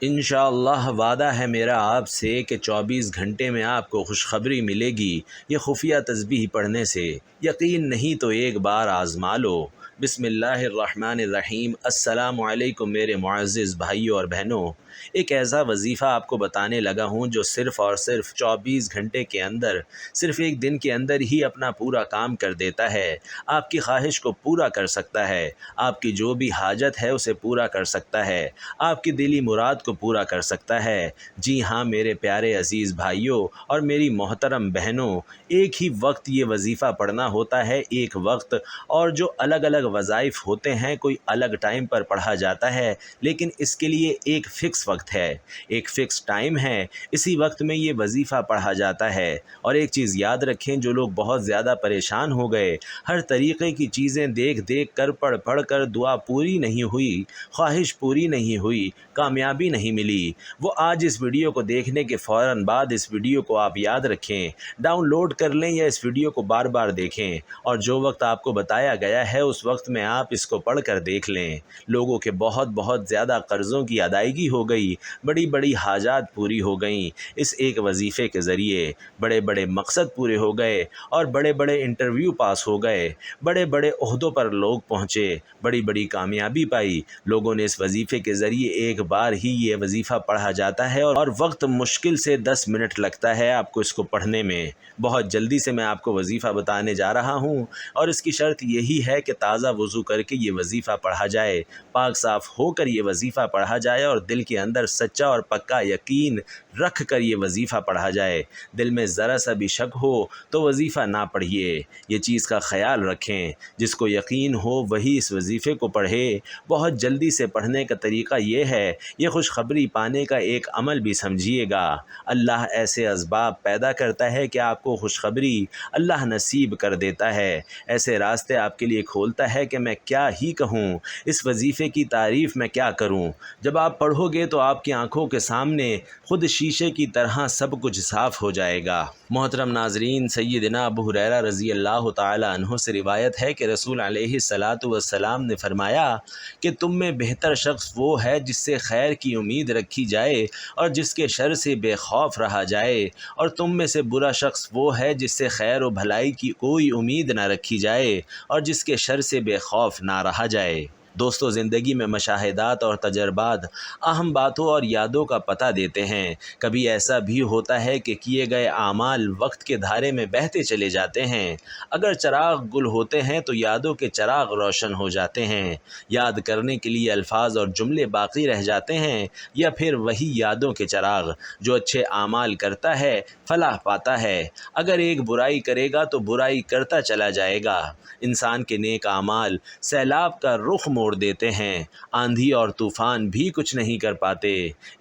انشاءاللہ وعدہ ہے میرا آپ سے کہ 24 گھنٹے میں آپ کو خوشخبری ملے گی یہ خفیہ تسبیح پڑھنے سے۔ یقین نہیں تو ایک بار آزما لو۔ بسم اللہ الرحمن الرحیم۔ السلام علیکم میرے معزز بھائیوں اور بہنوں۔ ایک ایسا وظیفہ آپ کو بتانے لگا ہوں جو صرف اور صرف 24 گھنٹے کے اندر، صرف ایک دن کے اندر ہی اپنا پورا کام کر دیتا ہے۔ آپ کی خواہش کو پورا کر سکتا ہے، آپ کی جو بھی حاجت ہے اسے پورا کر سکتا ہے، آپ کی دلی مراد کو پورا کر سکتا ہے۔ جی ہاں میرے پیارے عزیز بھائیوں اور میری محترم بہنوں، ایک ہی وقت یہ وظیفہ پڑھنا ہوتا ہے، ایک وقت، اور جو الگ الگ وظائف ہوتے ہیں کوئی الگ ٹائم پر پڑھا جاتا ہے، لیکن اس کے لیے ایک فکس وقت ہے، ایک فکس ٹائم ہے، اسی وقت میں یہ وظیفہ پڑھا جاتا ہے۔ اور ایک چیز یاد رکھیں، جو لوگ بہت زیادہ پریشان ہو گئے، ہر طریقے کی چیزیں دیکھ دیکھ کر پڑھ کر دعا پوری نہیں ہوئی، خواہش پوری نہیں ہوئی، کامیابی نہیں ملی، وہ آج اس ویڈیو کو دیکھنے کے فوراً بعد اس ویڈیو کو آپ یاد رکھیں، ڈاؤن لوڈ کر لیں یا اس ویڈیو کو بار بار دیکھیں، اور جو وقت آپ کو بتایا گیا ہے اس وقت میں آپ اس کو پڑھ کر دیکھ لیں۔ لوگوں کے بہت زیادہ قرضوں کی ادائیگی ہو گئی، بڑی بڑی حاجات پوری ہو گئیں اس ایک وظیفے کے ذریعے، بڑے بڑے مقصد پورے ہو گئے اور بڑے بڑے انٹرویو پاس ہو گئے، بڑے بڑے عہدوں پر لوگ پہنچے، بڑی بڑی کامیابی پائی لوگوں نے اس وظیفے کے ذریعے۔ ایک بار ہی یہ وظیفہ پڑھا جاتا ہے اور وقت مشکل سے 10 منٹ لگتا ہے آپ کو اس کو پڑھنے میں۔ بہت جلدی سے میں آپ کو وظیفہ بتانے جا رہا ہوں، اور اس کی شرط یہی ہے کہ تازہ وضو کر کے یہ وظیفہ پڑھا جائے، پاک صاف ہو کر یہ وظیفہ پڑھا جائے، اور دل کے اندر سچا اور پکا یقین رکھ کر یہ وظیفہ پڑھا جائے۔ دل میں ذرا سا بھی شک ہو تو وظیفہ نہ پڑھیے، یہ چیز کا خیال رکھیں۔ جس کو یقین ہو وہی اس وظیفے کو پڑھے۔ بہت جلدی سے پڑھنے کا طریقہ یہ ہے، یہ خوشخبری پانے کا ایک عمل بھی سمجھیے گا۔ اللہ ایسے اسباب پیدا کرتا ہے کہ آپ کو خوشخبری اللہ نصیب کر دیتا ہے، ایسے راستے آپ کے لیے کھولتا ہے کہ میں کیا ہی کہوں، اس وظیفے کی تعریف میں کیا کروں۔ جب آپ پڑھو گے تو آپ کی آنکھوں کے سامنے خود شیشے کی طرح سب کچھ صاف ہو جائے گا۔ محترم ناظرین، سیدنا ابو ہریرہ رضی اللہ تعالی عنہ سے روایت ہے کہ رسول علیہ الصلاۃ والسلام نے فرمایا کہ تم میں بہتر شخص وہ ہے جس سے خیر کی امید رکھی جائے اور جس کے شر سے بے خوف رہا جائے، اور تم میں سے برا شخص وہ ہے جس سے خیر و بھلائی کی کوئی امید نہ رکھی جائے اور جس کے شر سے بے خوف نہ رہا جائے۔ دوستو، زندگی میں مشاہدات اور تجربات اہم باتوں اور یادوں کا پتہ دیتے ہیں۔ کبھی ایسا بھی ہوتا ہے کہ کیے گئے اعمال وقت کے دھارے میں بہتے چلے جاتے ہیں۔ اگر چراغ گل ہوتے ہیں تو یادوں کے چراغ روشن ہو جاتے ہیں، یاد کرنے کے لیے الفاظ اور جملے باقی رہ جاتے ہیں، یا پھر وہی یادوں کے چراغ جو اچھے اعمال کرتا ہے فلاح پاتا ہے، اگر ایک برائی کرے گا تو برائی کرتا چلا جائے گا۔ انسان کے نیک اعمال سیلاب کا رخ موڑ دیتے ہیں، آندھی اور طوفان بھی کچھ نہیں کر پاتے۔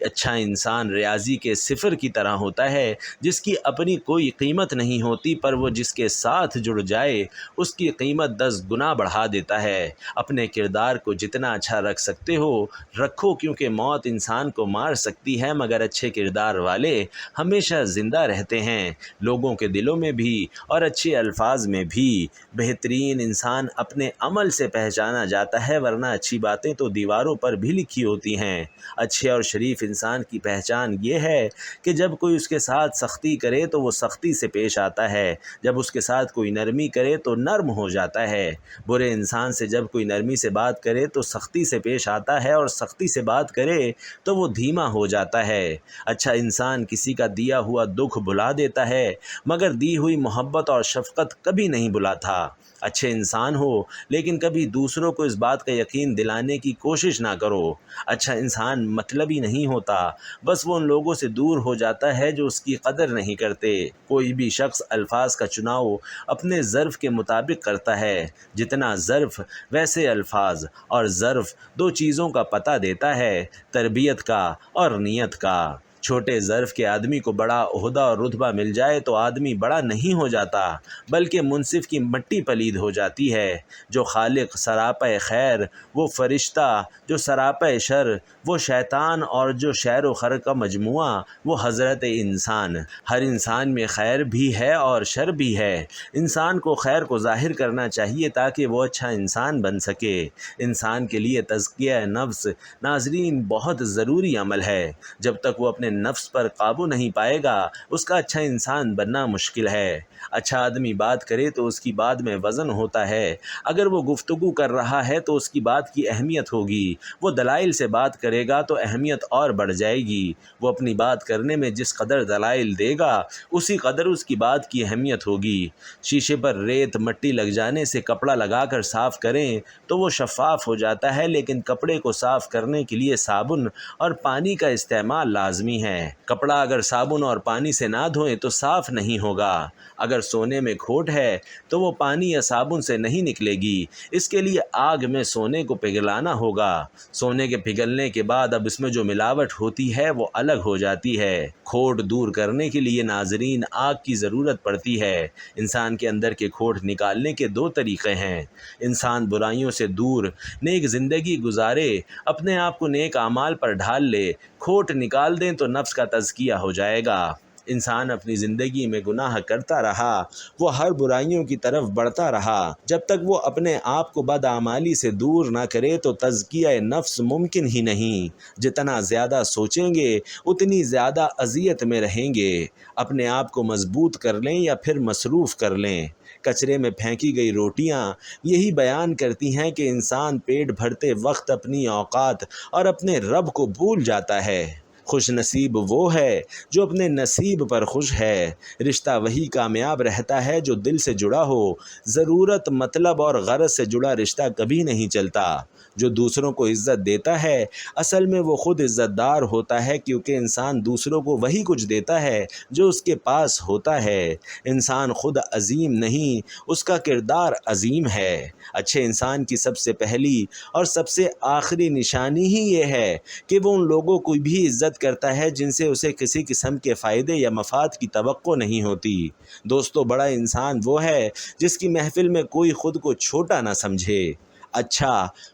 اچھا انسان ریاضی کے صفر کی طرح ہوتا ہے جس کی اپنی کوئی قیمت نہیں ہوتی، پر وہ جس کے ساتھ جڑ جائے اس کی قیمت 10 گنا بڑھا دیتا ہے۔ اپنے کردار کو جتنا اچھا رکھ سکتے ہو رکھو، کیونکہ موت انسان کو مار سکتی ہے مگر اچھے کردار والے ہمیشہ زندہ رہتے ہیں، لوگوں کے دلوں میں بھی اور اچھے الفاظ میں بھی۔ بہترین انسان اپنے عمل سے پہچانا جاتا ہے، ورنہ اچھی باتیں تو دیواروں پر بھی لکھی ہوتی ہیں۔ اچھے اور شریف انسان کی پہچان یہ ہے کہ جب کوئی اس کے ساتھ سختی کرے تو وہ سختی سے پیش آتا ہے، جب اس کے ساتھ کوئی نرمی کرے تو نرم ہو جاتا ہے۔ برے انسان سے جب کوئی نرمی سے بات کرے تو سختی سے پیش آتا ہے، اور سختی سے بات کرے تو وہ دھیما ہو جاتا ہے۔ اچھا انسان کسی کا دیا ہوا دکھ بھلا دیتا ہے، مگر دی ہوئی محبت اور شفقت کبھی نہیں بھلاتا۔ اچھے انسان ہو لیکن کبھی دوسروں کو اس بات کا یقین دلانے کی کوشش نہ کرو۔ اچھا انسان مطلبی نہیں ہوتا، بس وہ ان لوگوں سے دور ہو جاتا ہے جو اس کی قدر نہیں کرتے۔ کوئی بھی شخص الفاظ کا چناؤ اپنے ظرف کے مطابق کرتا ہے، جتنا ظرف ویسے الفاظ، اور ظرف دو چیزوں کا پتہ دیتا ہے، تربیت کا اور نیت کا۔ چھوٹے ظرف کے آدمی کو بڑا عہدہ اور رتبہ مل جائے تو آدمی بڑا نہیں ہو جاتا بلکہ منصف کی مٹی پلید ہو جاتی ہے۔ جو خالق سراپے خیر وہ فرشتہ، جو سراپے شر وہ شیطان، اور جو شر و خر کا مجموعہ وہ حضرت انسان۔ ہر انسان میں خیر بھی ہے اور شر بھی ہے۔ انسان کو خیر کو ظاہر کرنا چاہیے تاکہ وہ اچھا انسان بن سکے۔ انسان کے لیے تزکیہ نفس ناظرین بہت ضروری عمل ہے۔ جب تک وہ اپنے نفس پر قابو نہیں پائے گا اس کا اچھا انسان بننا مشکل ہے۔ اچھا آدمی بات کرے تو اس کی بات میں وزن ہوتا ہے۔ اگر وہ گفتگو کر رہا ہے تو اس کی بات کی اہمیت ہوگی۔ وہ دلائل سے بات کرے گا تو اہمیت اور بڑھ جائے گی۔ وہ اپنی بات کرنے میں جس قدر دلائل دے گا اسی قدر اس کی بات کی اہمیت ہوگی۔ شیشے پر ریت مٹی لگ جانے سے کپڑا لگا کر صاف کریں تو وہ شفاف ہو جاتا ہے، لیکن کپڑے کو صاف کرنے کے لیے صابن اور پانی کا استعمال لازمی ہے۔ کپڑا اگر صابن اور پانی سے نہ دھوئیں تو صاف نہیں ہوگا۔ اگر سونے میں کھوٹ ہے تو وہ پانی یا صابن سے نہیں نکلے گی، اس کے لیے آگ میں سونے کو پگھلانا ہوگا۔ سونے کے پگھلنے کے بعد اب اس میں جو ملاوٹ ہوتی ہے وہ الگ ہو جاتی ہے۔ کھوٹ دور کرنے کے لیے ناظرین آگ کی ضرورت پڑتی ہے۔ انسان کے اندر کے کھوٹ نکالنے کے دو طریقے ہیں۔ انسان برائیوں سے دور نیک زندگی گزارے، اپنے آپ کو نیک اعمال پر ڈھال لے، کھوٹ نکال دیں تو نفس کا تزکیہ ہو جائے گا۔ انسان اپنی زندگی میں گناہ کرتا رہا، وہ ہر برائیوں کی طرف بڑھتا رہا، جب تک وہ اپنے آپ کو بدعمالی سے دور نہ کرے تو تزکیہ نفس ممکن ہی نہیں۔ جتنا زیادہ سوچیں گے اتنی زیادہ اذیت میں رہیں گے۔ اپنے آپ کو مضبوط کر لیں یا پھر مصروف کر لیں۔ کچرے میں پھینکی گئی روٹیاں یہی بیان کرتی ہیں کہ انسان پیٹ بھرتے وقت اپنی اوقات اور اپنے رب کو بھول جاتا ہے۔ خوش نصیب وہ ہے جو اپنے نصیب پر خوش ہے۔ رشتہ وہی کامیاب رہتا ہے جو دل سے جڑا ہو۔ ضرورت، مطلب اور غرض سے جڑا رشتہ کبھی نہیں چلتا۔ جو دوسروں کو عزت دیتا ہے اصل میں وہ خود عزت دار ہوتا ہے، کیونکہ انسان دوسروں کو وہی کچھ دیتا ہے جو اس کے پاس ہوتا ہے۔ انسان خود عظیم نہیں، اس کا کردار عظیم ہے۔ اچھے انسان کی سب سے پہلی اور سب سے آخری نشانی ہی یہ ہے کہ وہ ان لوگوں کو بھی عزت کرتا ہے جن سے اسے کسی قسم کے فائدے یا مفاد کی توقع نہیں ہوتی۔ دوستو، بڑا انسان وہ ہے جس کی محفل میں کوئی خود کو چھوٹا نہ سمجھے۔ اچھا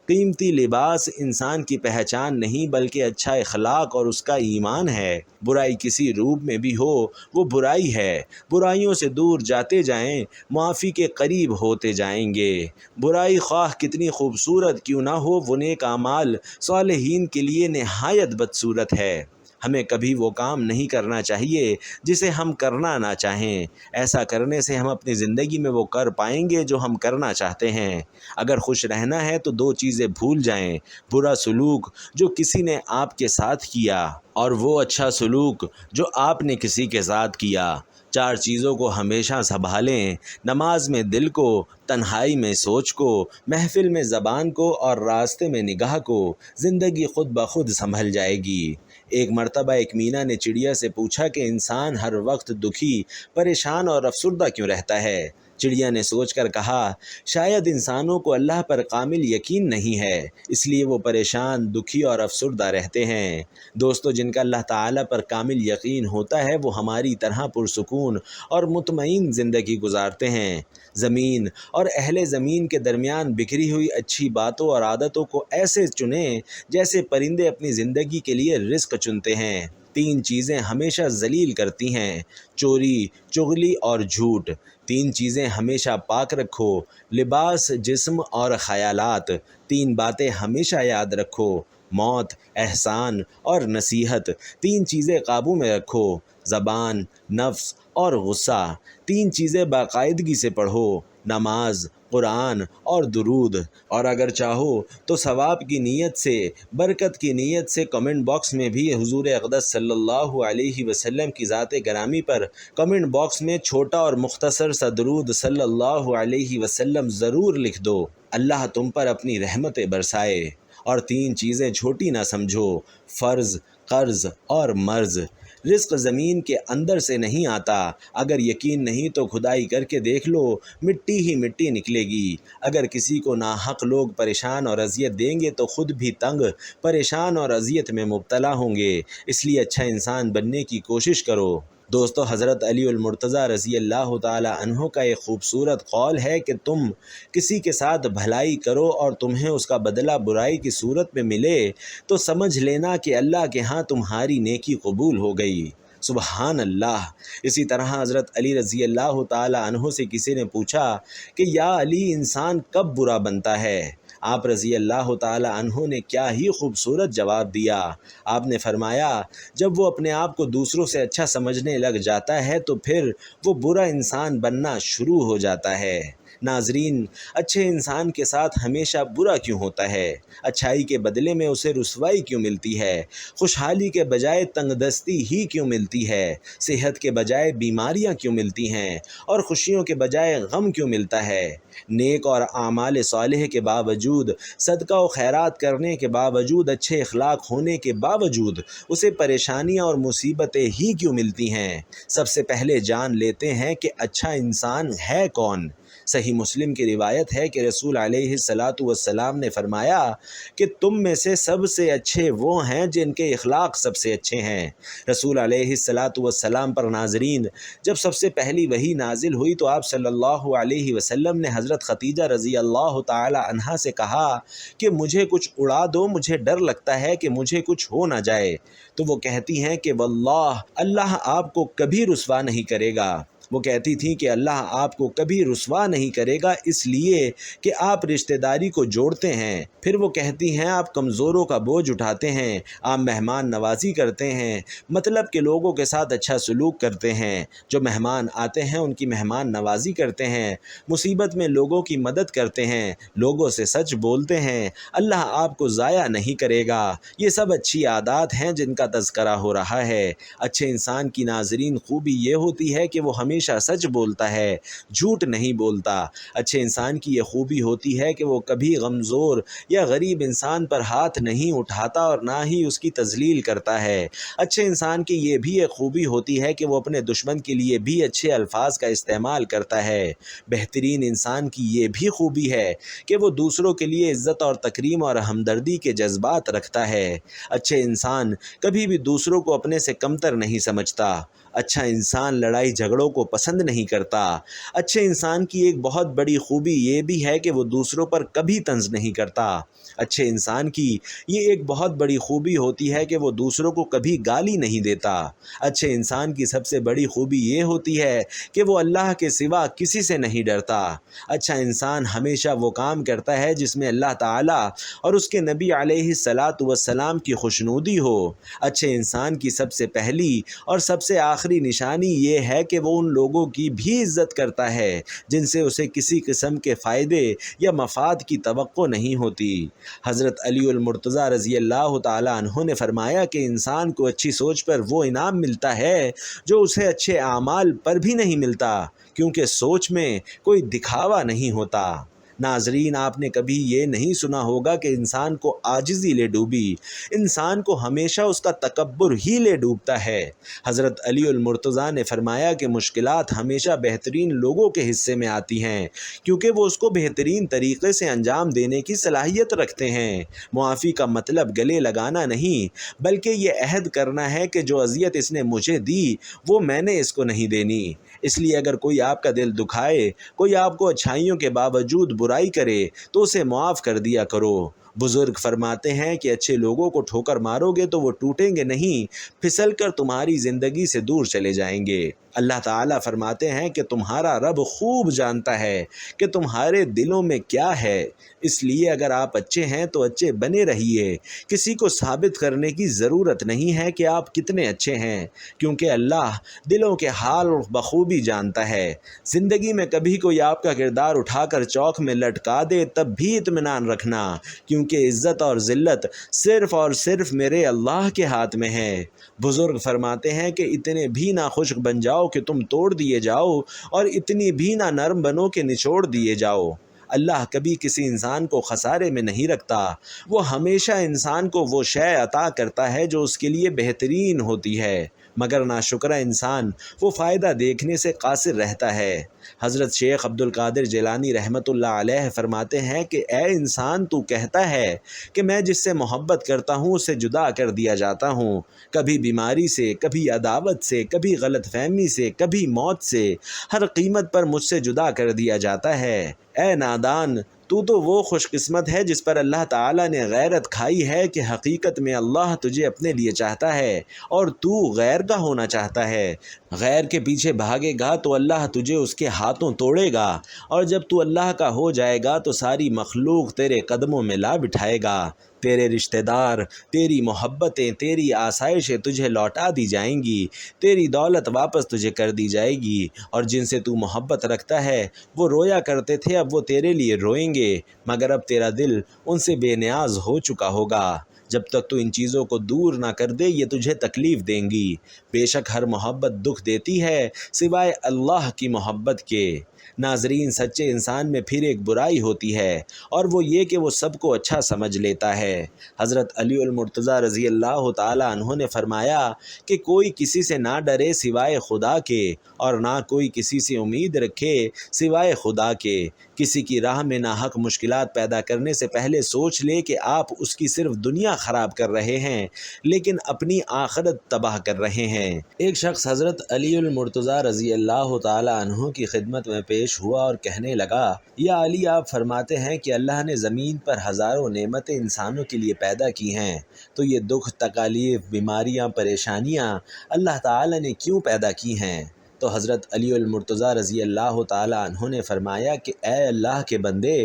قیمتی لباس انسان کی پہچان نہیں بلکہ اچھا اخلاق اور اس کا ایمان ہے۔ برائی کسی روپ میں بھی ہو وہ برائی ہے۔ برائیوں سے دور جاتے جائیں، معافی کے قریب ہوتے جائیں گے۔ برائی خواہ کتنی خوبصورت کیوں نہ ہو وہ نیک اعمال صالحین کے لیے نہایت بدصورت ہے۔ ہمیں کبھی وہ کام نہیں کرنا چاہیے جسے ہم کرنا نہ چاہیں۔ ایسا کرنے سے ہم اپنی زندگی میں وہ کر پائیں گے جو ہم کرنا چاہتے ہیں۔ اگر خوش رہنا ہے تو دو چیزیں بھول جائیں: برا سلوک جو کسی نے آپ کے ساتھ کیا، اور وہ اچھا سلوک جو آپ نے کسی کے ساتھ کیا۔ چار چیزوں کو ہمیشہ سنبھالیں: نماز میں دل کو، تنہائی میں سوچ کو، محفل میں زبان کو اور راستے میں نگاہ کو۔ زندگی خود بخود سنبھل جائے گی۔ ایک مرتبہ ایک مینا نے چڑیا سے پوچھا کہ انسان ہر وقت دکھی، پریشان اور افسردہ کیوں رہتا ہے؟ چڑیا نے سوچ کر کہا، شاید انسانوں کو اللہ پر کامل یقین نہیں ہے، اس لیے وہ پریشان، دکھی اور افسردہ رہتے ہیں۔ دوستو، جن کا اللہ تعالیٰ پر کامل یقین ہوتا ہے وہ ہماری طرح پرسکون اور مطمئن زندگی گزارتے ہیں۔ زمین اور اہل زمین کے درمیان بکھری ہوئی اچھی باتوں اور عادتوں کو ایسے چنیں جیسے پرندے اپنی زندگی کے لیے رزق چنتے ہیں۔ تین چیزیں ہمیشہ ذلیل کرتی ہیں: چوری، چغلی اور جھوٹ۔ تین چیزیں ہمیشہ پاک رکھو: لباس، جسم اور خیالات۔ تین باتیں ہمیشہ یاد رکھو: موت، احسان اور نصیحت۔ تین چیزیں قابو میں رکھو: زبان، نفس اور غصہ۔ تین چیزیں باقاعدگی سے پڑھو: نماز، قرآن اور درود۔ اور اگر چاہو تو ثواب کی نیت سے، برکت کی نیت سے کمنٹ باکس میں بھی حضور اقدس صلی اللہ علیہ وسلم کی ذات گرامی پر کمنٹ باکس میں چھوٹا اور مختصر سا درود صلی اللہ علیہ وسلم ضرور لکھ دو۔ اللہ تم پر اپنی رحمتیں برسائے۔ اور تین چیزیں چھوٹی نہ سمجھو: فرض، قرض اور مرض۔ رزق زمین کے اندر سے نہیں آتا، اگر یقین نہیں تو کھدائی کر کے دیکھ لو، مٹی ہی مٹی نکلے گی۔ اگر کسی کو ناحق لوگ پریشان اور اذیت دیں گے تو خود بھی تنگ، پریشان اور اذیت میں مبتلا ہوں گے، اس لیے اچھا انسان بننے کی کوشش کرو۔ دوستو، حضرت علی المرتضیٰ رضی اللہ تعالی عنہ کا ایک خوبصورت قول ہے کہ تم کسی کے ساتھ بھلائی کرو اور تمہیں اس کا بدلہ برائی کی صورت میں ملے تو سمجھ لینا کہ اللہ کے ہاں تمہاری نیکی قبول ہو گئی۔ سبحان اللہ۔ اسی طرح حضرت علی رضی اللہ تعالی عنہ سے کسی نے پوچھا کہ یا علی، انسان کب برا بنتا ہے؟ آپ رضی اللہ تعالی عنہ نے کیا ہی خوبصورت جواب دیا۔ آپ نے فرمایا، جب وہ اپنے آپ کو دوسروں سے اچھا سمجھنے لگ جاتا ہے تو پھر وہ برا انسان بننا شروع ہو جاتا ہے۔ ناظرین، اچھے انسان کے ساتھ ہمیشہ برا کیوں ہوتا ہے؟ اچھائی کے بدلے میں اسے رسوائی کیوں ملتی ہے؟ خوشحالی کے بجائے تنگ دستی ہی کیوں ملتی ہے؟ صحت کے بجائے بیماریاں کیوں ملتی ہیں؟ اور خوشیوں کے بجائے غم کیوں ملتا ہے؟ نیک اور اعمال صالح کے باوجود، صدقہ و خیرات کرنے کے باوجود، اچھے اخلاق ہونے کے باوجود اسے پریشانیاں اور مصیبتیں ہی کیوں ملتی ہیں؟ سب سے پہلے جان لیتے ہیں کہ اچھا انسان ہے کون۔ صحیح مسلم کی روایت ہے کہ رسول علیہ السلام نے فرمایا کہ تم میں سے سب سے اچھے وہ ہیں جن کے اخلاق سب سے اچھے ہیں۔ رسول علیہ السلام پر ناظرین جب سب سے پہلی وحی نازل ہوئی تو آپ صلی اللہ علیہ وسلم نے حضرت خدیجہ رضی اللہ تعالی عنہا سے کہا کہ مجھے کچھ اڑا دو، مجھے ڈر لگتا ہے کہ مجھے کچھ ہو نہ جائے۔ تو وہ کہتی ہیں کہ واللہ، اللہ آپ کو کبھی رسوا نہیں کرے گا۔ وہ کہتی تھیں کہ اللہ آپ کو کبھی رسوا نہیں کرے گا، اس لیے کہ آپ رشتہ داری کو جوڑتے ہیں۔ پھر وہ کہتی ہیں آپ کمزوروں کا بوجھ اٹھاتے ہیں، آپ مہمان نوازی کرتے ہیں، مطلب کہ لوگوں کے ساتھ اچھا سلوک کرتے ہیں، جو مہمان آتے ہیں ان کی مہمان نوازی کرتے ہیں، مصیبت میں لوگوں کی مدد کرتے ہیں، لوگوں سے سچ بولتے ہیں، اللہ آپ کو ضائع نہیں کرے گا۔ یہ سب اچھی عادات ہیں جن کا تذکرہ ہو رہا ہے۔ اچھے انسان کی ناظرین خوبی یہ ہوتی ہے کہ وہ ہمیشہ سچ بولتا ہے، جھوٹ نہیں بولتا۔ اچھے انسان کی یہ خوبی ہوتی ہے کہ وہ کبھی غمزور یا غریب انسان پر ہاتھ نہیں اٹھاتا اور نہ ہی اس کی تذلیل کرتا ہے۔ اچھے انسان کی یہ بھی ایک خوبی ہوتی ہے کہ وہ اپنے دشمن کے لیے بھی اچھے الفاظ کا استعمال کرتا ہے۔ بہترین انسان کی یہ بھی خوبی ہے کہ وہ دوسروں کے لیے عزت اور تکریم اور ہمدردی کے جذبات رکھتا ہے۔ اچھے انسان کبھی بھی دوسروں کو اپنے سے کمتر نہیں سمجھتا۔ اچھا انسان لڑائی جھگڑوں کو پسند نہیں کرتا۔ اچھے انسان کی ایک بہت بڑی خوبی یہ بھی ہے کہ وہ دوسروں پر کبھی طنز نہیں کرتا۔ اچھے انسان کی یہ ایک بہت بڑی خوبی ہوتی ہے کہ وہ دوسروں کو کبھی گالی نہیں دیتا۔ اچھے انسان کی سب سے بڑی خوبی یہ ہوتی ہے کہ وہ اللہ کے سوا کسی سے نہیں ڈرتا۔ اچھا انسان ہمیشہ وہ کام کرتا ہے جس میں اللہ تعالیٰ اور اس کے نبی علیہ السلام کی خوشنودی ہو۔ اچھے انسان کی سب سے پہلی اور سب سے آخری نشانی یہ ہے کہ وہ ان لوگوں کی بھی عزت کرتا ہے جن سے اسے کسی قسم کے فائدے یا مفاد کی توقع نہیں ہوتی۔ حضرت علی المرتضیٰ رضی اللہ تعالی عنہ نے فرمایا کہ انسان کو اچھی سوچ پر وہ انعام ملتا ہے جو اسے اچھے اعمال پر بھی نہیں ملتا، کیونکہ سوچ میں کوئی دکھاوا نہیں ہوتا۔ ناظرین، آپ نے کبھی یہ نہیں سنا ہوگا کہ انسان کو عاجزی لے ڈوبی، انسان کو ہمیشہ اس کا تکبر ہی لے ڈوبتا ہے۔ حضرت علی المرتضیٰ نے فرمایا کہ مشکلات ہمیشہ بہترین لوگوں کے حصے میں آتی ہیں، کیونکہ وہ اس کو بہترین طریقے سے انجام دینے کی صلاحیت رکھتے ہیں۔ معافی کا مطلب گلے لگانا نہیں، بلکہ یہ عہد کرنا ہے کہ جو اذیت اس نے مجھے دی وہ میں نے اس کو نہیں دینی۔ اس لیے اگر کوئی آپ کا دل دکھائے، کوئی آپ کو اچھائیوں کے باوجود برائی کرے تو اسے معاف کر دیا کرو۔ بزرگ فرماتے ہیں کہ اچھے لوگوں کو ٹھوکر مارو گے تو وہ ٹوٹیں گے نہیں، پھسل کر تمہاری زندگی سے دور چلے جائیں گے۔ اللہ تعالیٰ فرماتے ہیں کہ تمہارا رب خوب جانتا ہے کہ تمہارے دلوں میں کیا ہے، اس لیے اگر آپ اچھے ہیں تو اچھے بنے رہیے۔ کسی کو ثابت کرنے کی ضرورت نہیں ہے کہ آپ کتنے اچھے ہیں، کیونکہ اللہ دلوں کے حال بخوبی جانتا ہے۔ زندگی میں کبھی کوئی آپ کا کردار اٹھا کر چوک میں لٹکا دے تب بھی اطمینان رکھنا، کیونکہ عزت اور ذلت صرف اور صرف میرے اللہ کے ہاتھ میں ہے۔ بزرگ فرماتے ہیں کہ اتنے بھی نہ خشک بن جاؤ کہ تم توڑ دیے جاؤ، اور اتنی بھی نہ نرم بنو کہ نچوڑ دیے جاؤ۔ اللہ کبھی کسی انسان کو خسارے میں نہیں رکھتا، وہ ہمیشہ انسان کو وہ شے عطا کرتا ہے جو اس کے لیے بہترین ہوتی ہے، مگر ناشکرہ انسان وہ فائدہ دیکھنے سے قاصر رہتا ہے۔ حضرت شیخ عبد القادر جیلانی رحمۃ اللہ علیہ فرماتے ہیں کہ اے انسان، تو کہتا ہے کہ میں جس سے محبت کرتا ہوں اسے جدا کر دیا جاتا ہوں، کبھی بیماری سے، کبھی عداوت سے، کبھی غلط فہمی سے، کبھی موت سے، ہر قیمت پر مجھ سے جدا کر دیا جاتا ہے۔ اے نادان، تو وہ خوش قسمت ہے جس پر اللہ تعالیٰ نے غیرت کھائی ہے کہ حقیقت میں اللہ تجھے اپنے لیے چاہتا ہے اور تو غیر کا ہونا چاہتا ہے۔ غیر کے پیچھے بھاگے گا تو اللہ تجھے اس کے ہاتھوں توڑے گا، اور جب تو اللہ کا ہو جائے گا تو ساری مخلوق تیرے قدموں میں لا بٹھائے گا۔ تیرے رشتہ دار، تیری محبتیں، تیری آسائشیں تجھے لوٹا دی جائیں گی، تیری دولت واپس تجھے کر دی جائے گی، اور جن سے تو محبت رکھتا ہے وہ رویا کرتے تھے، اب وہ تیرے لیے روئیں گے، مگر اب تیرا دل ان سے بے نیاز ہو چکا ہوگا۔ جب تک تو ان چیزوں کو دور نہ کر دے یہ تجھے تکلیف دیں گی۔ بے شک ہر محبت دکھ دیتی ہے سوائے اللہ کی محبت کے۔ ناظرین، سچے انسان میں پھر ایک برائی ہوتی ہے، اور وہ یہ کہ وہ سب کو اچھا سمجھ لیتا ہے۔ حضرت علی المرتضیٰ رضی اللہ تعالیٰ عنہ نے فرمایا کہ کوئی کسی سے نہ ڈرے سوائے خدا کے، اور نہ کوئی کسی سے امید رکھے سوائے خدا کے۔ کسی کی راہ میں ناحق مشکلات پیدا کرنے سے پہلے سوچ لے کہ آپ اس کی صرف دنیا خراب کر رہے ہیں لیکن اپنی آخرت تباہ کر رہے ہیں۔ ایک شخص حضرت علی المرتضیٰ رضی اللہ تعالیٰ عنہ کی خدمت میں پیش ہوا اور کہنے لگا، یا علی، آپ فرماتے ہیں کہ اللہ نے زمین پر ہزاروں نعمتیں انسانوں کے لیے پیدا کی ہیں، تو یہ دکھ، تکالیف، بیماریاں، پریشانیاں اللہ تعالیٰ نے کیوں پیدا کی ہیں؟ تو حضرت علی المرتضیٰ رضی اللہ تعالیٰ عنہ نے فرمایا کہ اے اللہ کے بندے،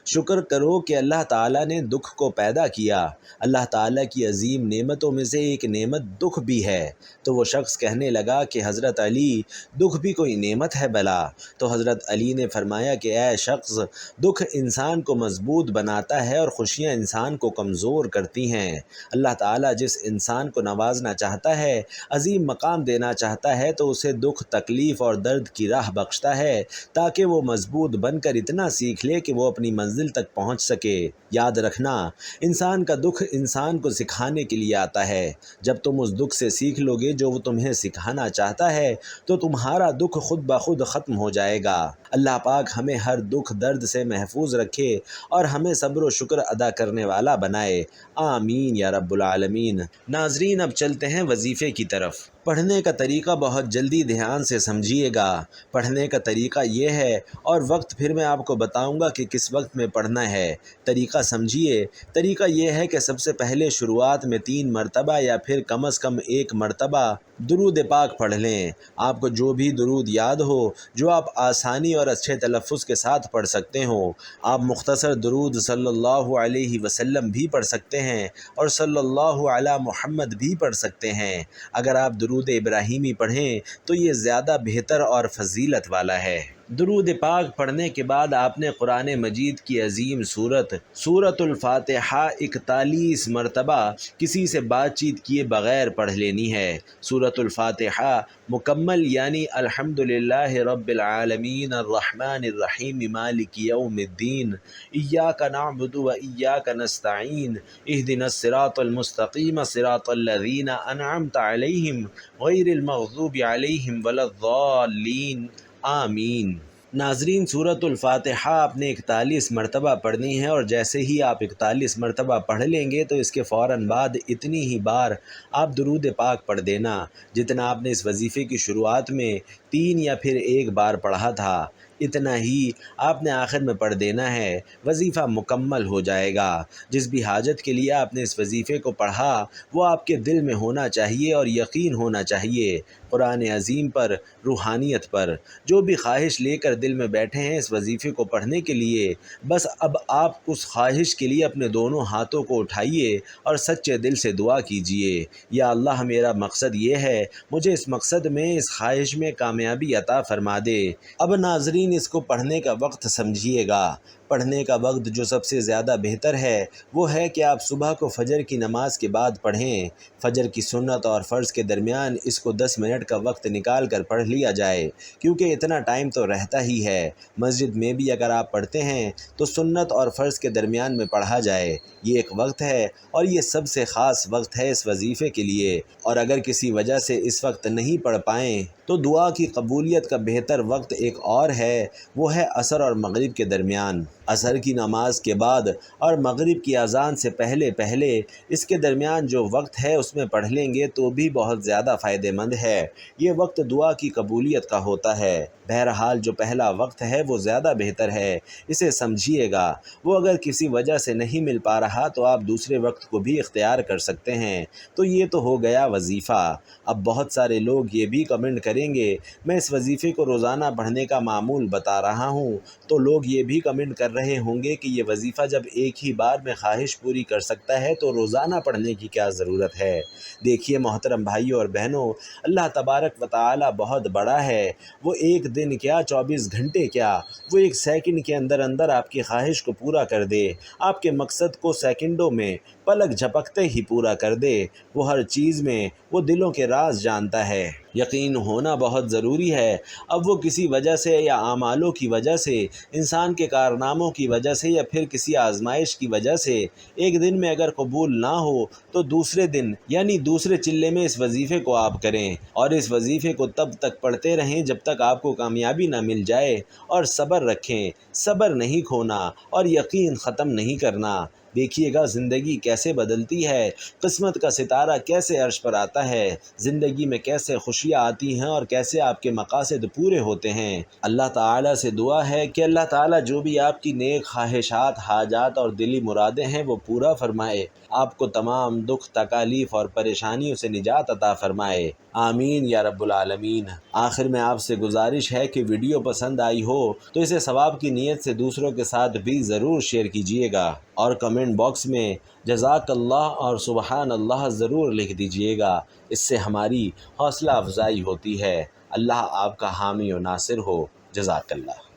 شکر کرو کہ اللہ تعالیٰ نے دکھ کو پیدا کیا۔ اللہ تعالیٰ کی عظیم نعمتوں میں سے ایک نعمت دکھ بھی ہے۔ تو وہ شخص کہنے لگا کہ حضرت علی، دکھ بھی کوئی نعمت ہے بھلا؟ تو حضرت علی نے فرمایا کہ اے شخص، دکھ انسان کو مضبوط بناتا ہے اور خوشیاں انسان کو کمزور کرتی ہیں۔ اللہ تعالیٰ جس انسان کو نوازنا چاہتا ہے، عظیم مقام دینا چاہتا ہے، تو اسے دکھ، تکلیف اور درد کی راہ بخشتا ہے تاکہ وہ مضبوط بن کر اتنا سیکھ لے کہ وہ اپنی منزل تک پہنچ سکے۔ یاد رکھنا، انسان کا دکھ انسان کو سکھانے کے لیے آتا ہے۔ جب تم اس دکھ سے سیکھ لو گے جو وہ تمہیں سکھانا چاہتا ہے تو تمہارا دکھ خود بخود ختم ہو جائے گا۔ اللہ پاک ہمیں ہر دکھ درد سے محفوظ رکھے اور ہمیں صبر و شکر ادا کرنے والا بنائے، آمین یا رب العالمین۔ ناظرین، اب چلتے ہیں وظیفے کی طرف۔ پڑھنے کا طریقہ بہت جلدی دھیان سے سمجھیے گا۔ پڑھنے کا طریقہ یہ ہے، اور وقت پھر میں آپ کو بتاؤں گا کہ کس وقت میں پڑھنا ہے۔ طریقہ سمجھیے۔ طریقہ یہ ہے کہ سب سے پہلے شروعات میں 3 مرتبہ یا پھر کم از کم 1 مرتبہ درود پاک پڑھ لیں۔ آپ کو جو بھی درود یاد ہو، جو آپ آسانی اور اچھے تلفظ کے ساتھ پڑھ سکتے ہوں، آپ مختصر درود صلی اللہ علیہ وسلم بھی پڑھ سکتے ہیں اور صلی اللہ علی محمد بھی پڑھ سکتے ہیں۔ اگر آپ درود ابراہیمی پڑھیں تو یہ زیادہ بہتر اور فضیلت والا ہے۔ درود پاک پڑھنے کے بعد آپ نے قرآن مجید کی عظیم سورۃ الفاتحہ 41 مرتبہ کسی سے بات چیت کیے بغیر پڑھ لینی ہے۔ سورۃ الفاتحہ مکمل یعنی الحمدللہ رب العالمین الرحمن الرحیم مالک یوم الدین ایاک نعبد و ایاک نستعین اہدنا الصراط المستقیم صراط الذین انعمت علیہم غیر المغضوب علیہم ولا الضالین، آمین۔ ناظرین، سورۃ الفاتحہ آپ نے 41 مرتبہ پڑھنی ہے، اور جیسے ہی آپ 41 مرتبہ پڑھ لیں گے تو اس کے فوراً بعد اتنی ہی بار آپ درود پاک پڑھ دینا جتنا آپ نے اس وظیفے کی شروعات میں 3 یا پھر 1 بار پڑھا تھا، اتنا ہی آپ نے آخر میں پڑھ دینا ہے۔ وظیفہ مکمل ہو جائے گا۔ جس بھی حاجت کے لیے آپ نے اس وظیفے کو پڑھا وہ آپ کے دل میں ہونا چاہیے اور یقین ہونا چاہیے قرآن عظیم پر، روحانیت پر۔ جو بھی خواہش لے کر دل میں بیٹھے ہیں اس وظیفے کو پڑھنے کے لیے، بس اب آپ اس خواہش کے لیے اپنے دونوں ہاتھوں کو اٹھائیے اور سچے دل سے دعا کیجیے، یا اللہ میرا مقصد یہ ہے، مجھے اس مقصد میں، اس خواہش میں کامیابی عطا فرما دے۔ اب ناظرین، اس کو پڑھنے کا وقت سمجھیے گا۔ پڑھنے کا وقت جو سب سے زیادہ بہتر ہے وہ ہے کہ آپ صبح کو فجر کی نماز کے بعد پڑھیں۔ فجر کی سنت اور فرض کے درمیان اس کو 10 منٹ کا وقت نکال کر پڑھ لیا جائے، کیونکہ اتنا ٹائم تو رہتا ہی ہے۔ مسجد میں بھی اگر آپ پڑھتے ہیں تو سنت اور فرض کے درمیان میں پڑھا جائے، یہ ایک وقت ہے اور یہ سب سے خاص وقت ہے اس وظیفے کے لیے۔ اور اگر کسی وجہ سے اس وقت نہیں پڑھ پائیں تو دعا کی قبولیت کا بہتر وقت ایک اور ہے، وہ ہے عصر اور مغرب کے درمیان۔ عصر کی نماز کے بعد اور مغرب کی اذان سے پہلے اس کے درمیان جو وقت ہے اس میں پڑھ لیں گے تو بھی بہت زیادہ فائدہ مند ہے۔ یہ وقت دعا کی قبولیت کا ہوتا ہے۔ بہرحال جو پہلا وقت ہے وہ زیادہ بہتر ہے، اسے سمجھیے گا۔ وہ اگر کسی وجہ سے نہیں مل پا رہا تو آپ دوسرے وقت کو بھی اختیار کر سکتے ہیں۔ تو یہ تو ہو گیا وظیفہ۔ اب بہت سارے لوگ یہ بھی کمنٹ کریں گے میں اس وظیفے کو روزانہ پڑھنے کا معمول بتا رہا ہوں، تو لوگ یہ بھی کمنٹ کر رہے ہوں گے کہ یہ وظیفہ جب ایک ہی بار میں خواہش پوری کر سکتا ہے تو روزانہ پڑھنے کی کیا ضرورت ہے؟ دیکھیے محترم بھائیوں اور بہنوں، اللہ تبارک و تعالی بہت بڑا ہے۔ وہ ایک دن کیا 24 گھنٹے کیا، وہ ایک سیکنڈ کے اندر آپ کی خواہش کو پورا کر دے، آپ کے مقصد کو سیکنڈوں میں پلک جھپکتے ہی پورا کر دے۔ وہ ہر چیز میں وہ دلوں کے راز جانتا ہے۔ یقین ہونا بہت ضروری ہے۔ اب وہ کسی وجہ سے یا اعمالوں کی وجہ سے، انسان کے کارناموں کی وجہ سے یا پھر کسی آزمائش کی وجہ سے ایک دن میں اگر قبول نہ ہو تو دوسرے دن یعنی دوسرے چلے میں اس وظیفے کو آپ کریں، اور اس وظیفے کو تب تک پڑھتے رہیں جب تک آپ کو کامیابی نہ مل جائے، اور صبر رکھیں، صبر نہیں کھونا اور یقین ختم نہیں کرنا۔ دیکھیے گا زندگی کیسے بدلتی ہے، قسمت کا ستارہ کیسے عرش پر آتا ہے، زندگی میں کیسے خوشیاں آتی ہیں اور کیسے آپ کے مقاصد پورے ہوتے ہیں۔ اللہ تعالیٰ سے دعا ہے کہ اللہ تعالیٰ جو بھی آپ کی نیک خواہشات، حاجات اور دلی مرادیں ہیں وہ پورا فرمائے، آپ کو تمام دکھ، تکالیف اور پریشانیوں سے نجات عطا فرمائے۔ آمین یا رب العالمین۔ آخر میں آپ سے گزارش ہے کہ ویڈیو پسند آئی ہو تو اسے ثواب کی نیت سے دوسروں کے ساتھ بھی ضرور شیئر کیجیے گا، اور کمنٹ باکس میں جزاک اللہ اور سبحان اللہ ضرور لکھ دیجیے گا۔ اس سے ہماری حوصلہ افزائی ہوتی ہے۔ اللہ آپ کا حامی و ناصر ہو۔ جزاک اللہ۔